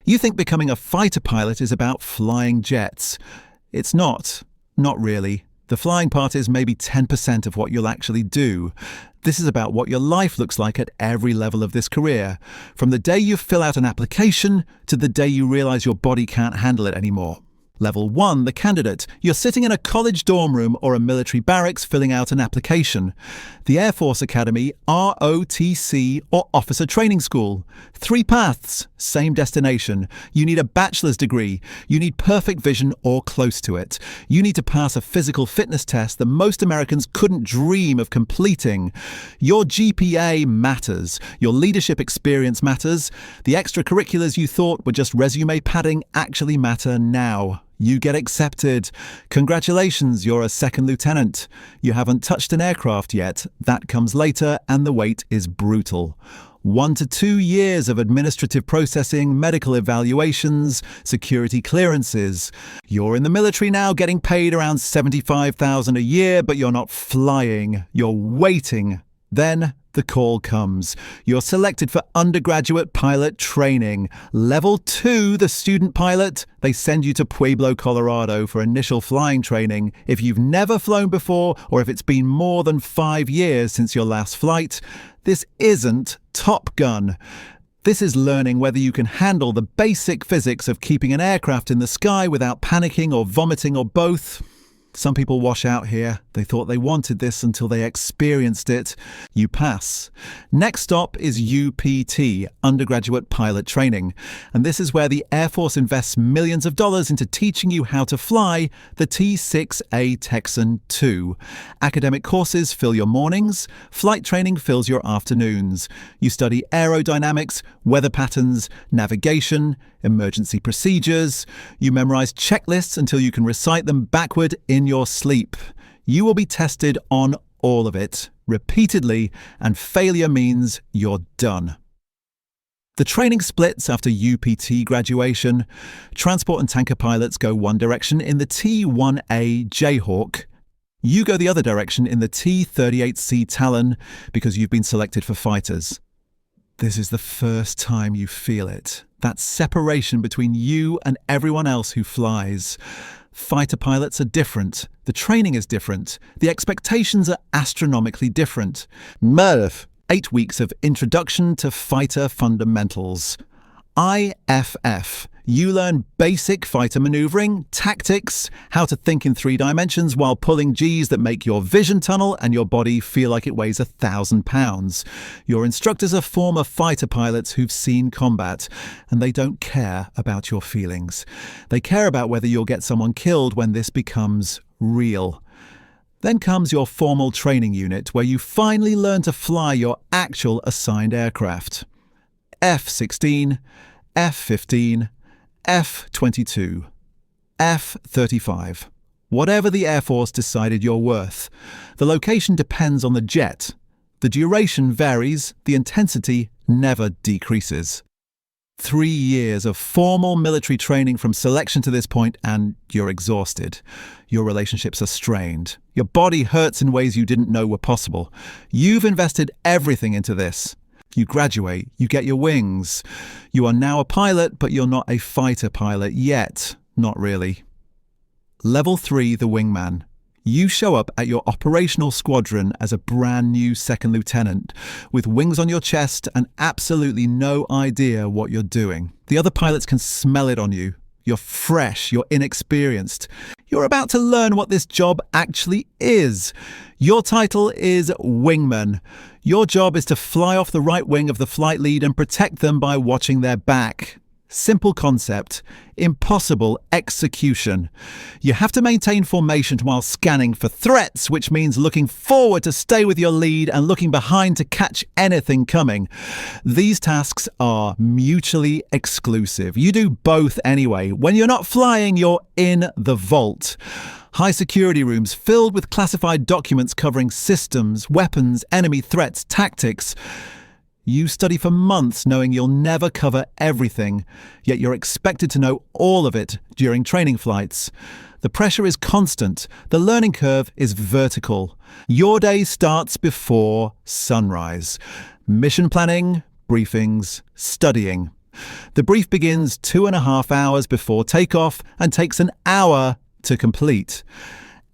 You think becoming a fighter pilot is about flying jets. It's not. Not really. The flying part is maybe 10% of what you'll actually do. This is about what your life looks like at every level of this career, from the day you fill out an application to the day you realize your body can't handle it anymore. Level 1, the candidate. You're sitting in a college dorm room or a military barracks filling out an application. The Air Force Academy, ROTC, or Officer Training School. 3 paths, same destination. You need a bachelor's degree. You need perfect vision or close to it. You need to pass a physical fitness test that most Americans couldn't dream of completing. Your GPA matters. Your leadership experience matters. The extracurriculars you thought were just resume padding actually matter now. You get accepted. Congratulations, you're a second lieutenant. You haven't touched an aircraft yet. That comes later, and the wait is brutal. 1 to 2 years of administrative processing, medical evaluations, security clearances. You're in the military now, getting paid around $75,000 a year, but you're not flying. You're waiting. Then the call comes. You're selected for Undergraduate Pilot Training. Level 2, the student pilot. They send you to Pueblo, Colorado for initial flying training. If you've never flown before, or if it's been more than 5 years since your last flight, this isn't Top Gun. This is learning whether you can handle the basic physics of keeping an aircraft in the sky without panicking or vomiting or both. Some people wash out here. They thought they wanted this until they experienced it. You pass. Next stop is UPT, Undergraduate Pilot Training. And this is where the Air Force invests millions of dollars into teaching you how to fly the T-6A Texan II. Academic courses fill your mornings. Flight training fills your afternoons. You study aerodynamics, weather patterns, navigation, emergency procedures. You memorize checklists until you can recite them backward in your sleep. You will be tested on all of it, repeatedly, and failure means you're done. The training splits after UPT graduation. Transport and tanker pilots go one direction in the T-1A Jayhawk. You go the other direction in the T-38C Talon because you've been selected for fighters. This is the first time you feel it. That separation between you and everyone else who flies. Fighter pilots are different. The training is different. The expectations are astronomically different. MERF, 8 weeks of Introduction to Fighter Fundamentals. IFF. You learn basic fighter maneuvering, tactics, how to think in 3 dimensions while pulling Gs that make your vision tunnel and your body feel like it weighs 1,000 pounds. Your instructors are former fighter pilots who've seen combat, and they don't care about your feelings. They care about whether you'll get someone killed when this becomes real. Then comes your formal training unit, where you finally learn to fly your actual assigned aircraft. F-16, F-15, F-22, F-35. Whatever the Air Force decided you're worth. The location depends on the jet. The duration varies, the intensity never decreases. 3 years of formal military training from selection to this point, and you're exhausted. Your relationships are strained. Your body hurts in ways you didn't know were possible. You've invested everything into this. You graduate, you get your wings. You are now a pilot, but you're not a fighter pilot yet. Not really. Level 3, the wingman. You show up at your operational squadron as a brand new second lieutenant, with wings on your chest and absolutely no idea what you're doing. The other pilots can smell it on you. You're fresh, you're inexperienced. You're about to learn what this job actually is. Your title is wingman. Your job is to fly off the right wing of the flight lead and protect them by watching their back. Simple concept, impossible execution. You have to maintain formation while scanning for threats, which means looking forward to stay with your lead and looking behind to catch anything coming. These tasks are mutually exclusive. You do both anyway. When you're not flying, you're in the vault. High security rooms filled with classified documents covering systems, weapons, enemy threats, tactics. You study for months knowing you'll never cover everything, yet you're expected to know all of it during training flights. The pressure is constant. The learning curve is vertical. Your day starts before sunrise. Mission planning, briefings, studying. The brief begins 2.5 hours before takeoff and takes an hour to complete.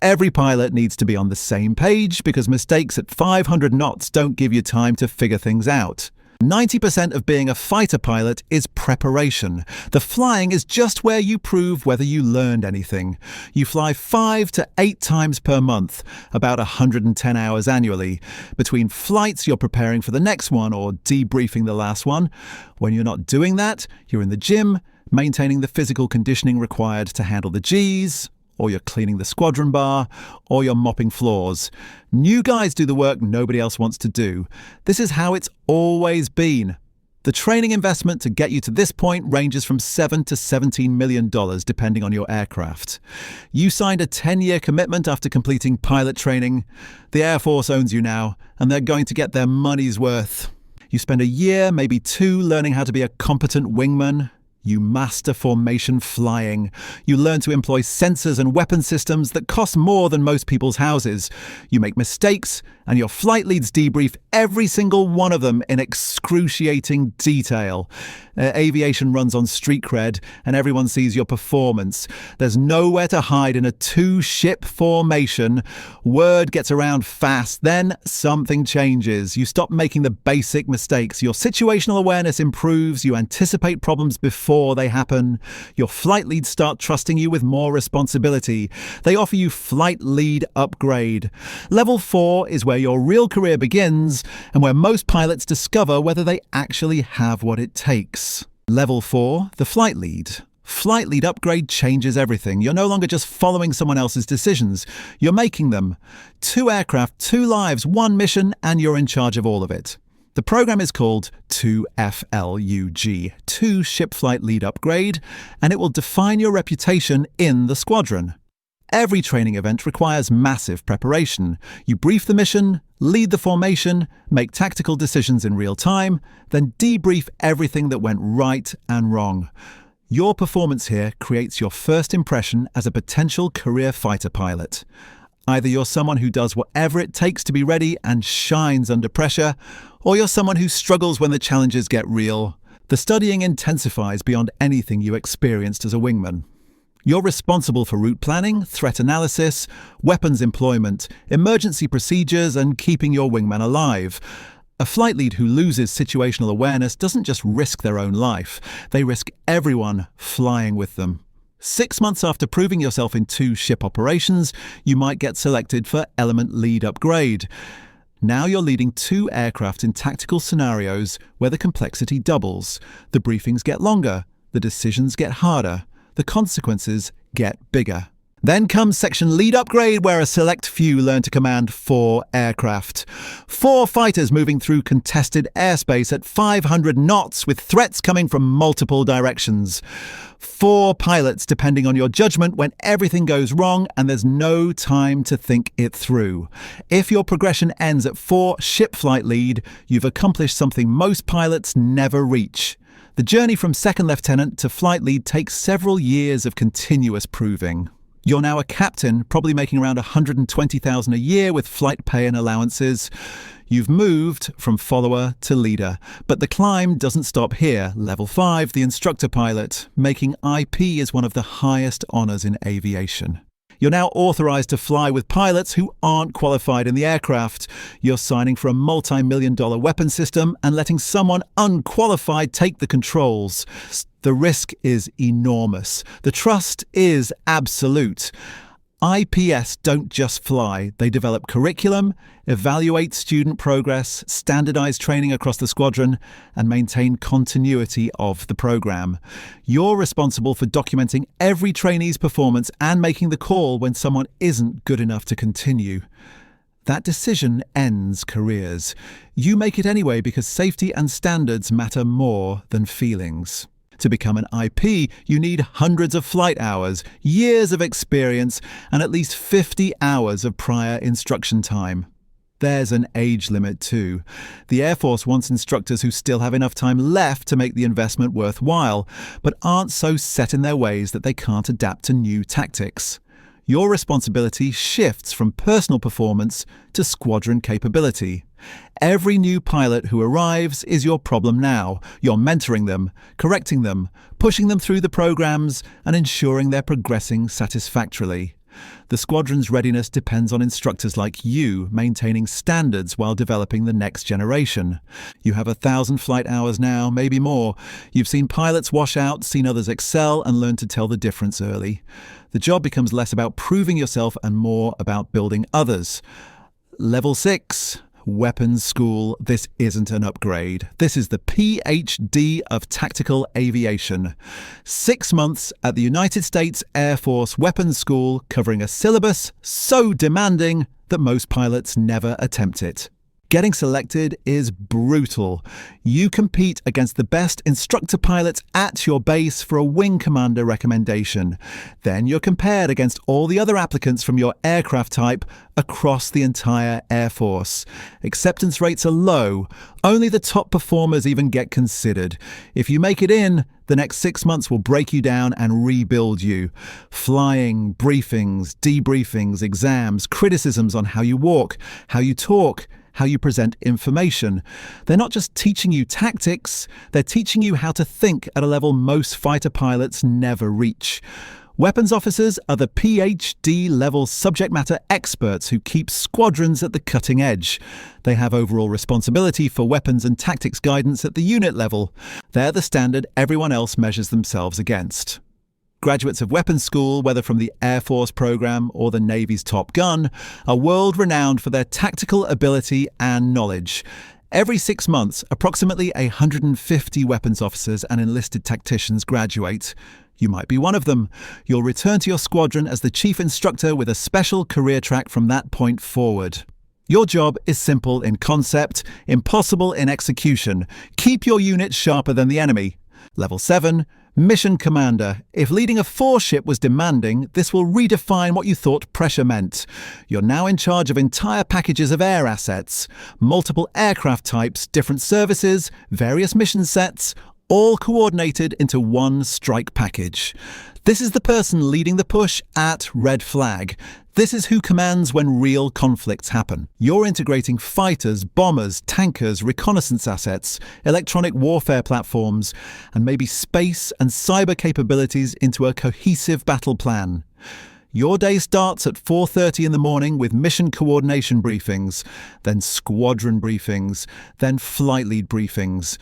Every pilot needs to be on the same page because mistakes at 500 knots don't give you time to figure things out. 90% of being a fighter pilot is preparation. The flying is just where you prove whether you learned anything. You fly 5 to 8 times per month, about 110 hours annually. Between flights, you're preparing for the next one or debriefing the last one. When you're not doing that, you're in the gym, maintaining the physical conditioning required to handle the Gs, or you're cleaning the squadron bar, or you're mopping floors. New guys do the work nobody else wants to do. This is how it's always been. The training investment to get you to this point ranges from $7 to $17 million, depending on your aircraft. You signed a 10-year commitment after completing pilot training. The Air Force owns you now, and they're going to get their money's worth. You spend a year, maybe 2, learning how to be a competent wingman. You master formation flying. You learn to employ sensors and weapon systems that cost more than most people's houses. You make mistakes, and your flight leads debrief every single one of them in excruciating detail. Aviation runs on street cred, and everyone sees your performance. There's nowhere to hide in a 2-ship formation. Word gets around fast, then something changes. You stop making the basic mistakes. Your situational awareness improves. You anticipate problems before they happen. Your flight leads start trusting you with more responsibility. They offer you flight lead upgrade. Level 4 is where your real career begins and where most pilots discover whether they actually have what it takes. Level 4, the flight lead. Flight lead upgrade changes everything. You're no longer just following someone else's decisions. You're making them. 2 aircraft, 2 lives, 1 mission, and you're in charge of all of it. The program is called 2FLUG, 2 Ship Flight Lead Upgrade, and it will define your reputation in the squadron. Every training event requires massive preparation. You brief the mission, lead the formation, make tactical decisions in real time, then debrief everything that went right and wrong. Your performance here creates your first impression as a potential career fighter pilot. Either you're someone who does whatever it takes to be ready and shines under pressure, or you're someone who struggles when the challenges get real. The studying intensifies beyond anything you experienced as a wingman. You're responsible for route planning, threat analysis, weapons employment, emergency procedures, and keeping your wingman alive. A flight lead who loses situational awareness doesn't just risk their own life, they risk everyone flying with them. 6 months after proving yourself in 2 ship operations, you might get selected for Element Lead Upgrade. Now you're leading 2 aircraft in tactical scenarios where the complexity doubles. The briefings get longer, the decisions get harder, the consequences get bigger. Then comes Section Lead Upgrade, where a select few learn to command 4 aircraft. 4 fighters moving through contested airspace at 500 knots with threats coming from multiple directions. 4 pilots depending on your judgment when everything goes wrong and there's no time to think it through. If your progression ends at 4 ship flight lead, you've accomplished something most pilots never reach. The journey from second lieutenant to flight lead takes several years of continuous proving. You're now a captain, probably making around $120,000 a year with flight pay and allowances. You've moved from follower to leader, but the climb doesn't stop here. Level 5, the instructor pilot. Making IP is one of the highest honors in aviation. You're now authorized to fly with pilots who aren't qualified in the aircraft. You're signing for a multi-million-dollar weapon system and letting someone unqualified take the controls. The risk is enormous. The trust is absolute. IPS don't just fly, they develop curriculum, evaluate student progress, standardize training across the squadron, and maintain continuity of the program. You're responsible for documenting every trainee's performance and making the call when someone isn't good enough to continue. That decision ends careers. You make it anyway because safety and standards matter more than feelings. To become an IP, you need hundreds of flight hours, years of experience, and at least 50 hours of prior instruction time. There's an age limit too. The Air Force wants instructors who still have enough time left to make the investment worthwhile, but aren't so set in their ways that they can't adapt to new tactics. Your responsibility shifts from personal performance to squadron capability. Every new pilot who arrives is your problem now. You're mentoring them, correcting them, pushing them through the programs, and ensuring they're progressing satisfactorily. The squadron's readiness depends on instructors like you maintaining standards while developing the next generation. You have 1,000 flight hours now, maybe more. You've seen pilots wash out, seen others excel, and learned to tell the difference early. The job becomes less about proving yourself and more about building others. Level 6. Weapons School. This isn't an upgrade. This is the PhD of Tactical Aviation. 6 months at the United States Air Force Weapons School, covering a syllabus so demanding that most pilots never attempt it. Getting selected is brutal. You compete against the best instructor pilots at your base for a wing commander recommendation. Then you're compared against all the other applicants from your aircraft type across the entire Air Force. Acceptance rates are low. Only the top performers even get considered. If you make it in, the next 6 months will break you down and rebuild you. Flying, briefings, debriefings, exams, criticisms on how you walk, how you talk, how you present information. They're not just teaching you tactics, they're teaching you how to think at a level most fighter pilots never reach. Weapons officers are the PhD-level subject matter experts who keep squadrons at the cutting edge. They have overall responsibility for weapons and tactics guidance at the unit level. They're the standard everyone else measures themselves against. Graduates of weapons school, whether from the Air Force program or the Navy's Top Gun, are world-renowned for their tactical ability and knowledge. Every 6 months, approximately 150 weapons officers and enlisted tacticians graduate. You might be one of them. You'll return to your squadron as the chief instructor with a special career track from that point forward. Your job is simple in concept, impossible in execution. Keep your unit sharper than the enemy. Level 7. Mission Commander. If leading a 4-ship was demanding, this will redefine what you thought pressure meant. You're now in charge of entire packages of air assets, multiple aircraft types, different services, various mission sets, all coordinated into one strike package. This is the person leading the push at red flag. This is who commands when real conflicts happen. You're integrating fighters, bombers, tankers, reconnaissance assets, electronic warfare platforms, and maybe space and cyber capabilities into a cohesive battle plan. Your day starts at 4:30 in the morning with mission coordination briefings, then squadron briefings, then flight lead briefings.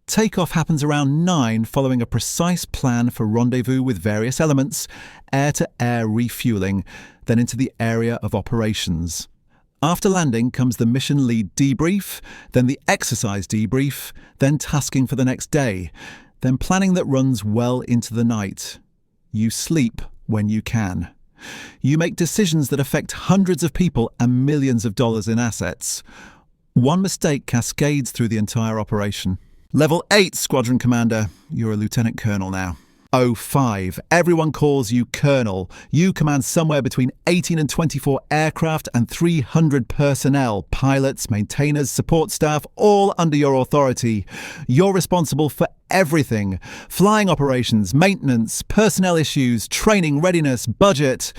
Takeoff happens around 9 following a precise plan for rendezvous with various elements, air-to-air refueling, then into the area of operations. After landing comes the mission lead debrief, then the exercise debrief, then tasking for the next day, then planning that runs well into the night. You sleep when you can. You make decisions that affect hundreds of people and millions of dollars in assets. One mistake cascades through the entire operation. Level 8 Squadron Commander. You're a Lieutenant Colonel now. 05. Everyone calls you Colonel. You command somewhere between 18 and 24 aircraft and 300 personnel, pilots, maintainers, support staff, all under your authority. You're responsible for everything. Flying operations, maintenance, personnel issues, training, readiness, budget.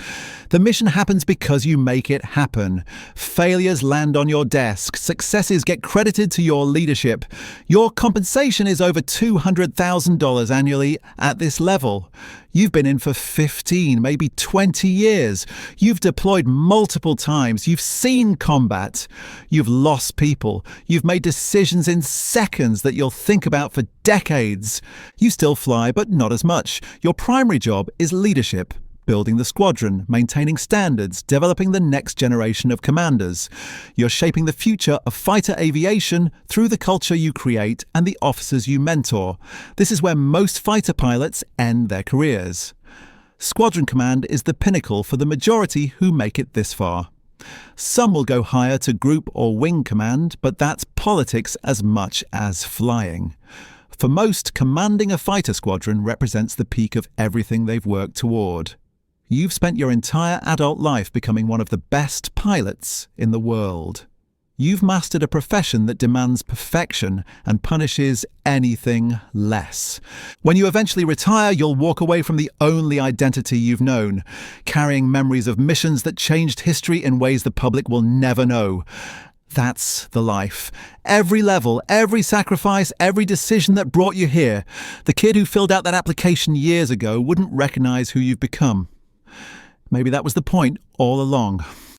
The mission happens because you make it happen. Failures land on your desk. Successes get credited to your leadership. Your compensation is over $200,000 annually at this level. You've been in for 15, maybe 20 years. You've deployed multiple times. You've seen combat. You've lost people. You've made decisions in seconds that you'll think about for decades. You still fly, but not as much. Your primary job is leadership. Building the squadron, maintaining standards, developing the next generation of commanders. You're shaping the future of fighter aviation through the culture you create and the officers you mentor. This is where most fighter pilots end their careers. Squadron command is the pinnacle for the majority who make it this far. Some will go higher to group or wing command, but that's politics as much as flying. For most, commanding a fighter squadron represents the peak of everything they've worked toward. You've spent your entire adult life becoming one of the best pilots in the world. You've mastered a profession that demands perfection and punishes anything less. When you eventually retire, you'll walk away from the only identity you've known, carrying memories of missions that changed history in ways the public will never know. That's the life. Every level, every sacrifice, every decision that brought you here. The kid who filled out that application years ago wouldn't recognize who you've become. Maybe that was the point all along.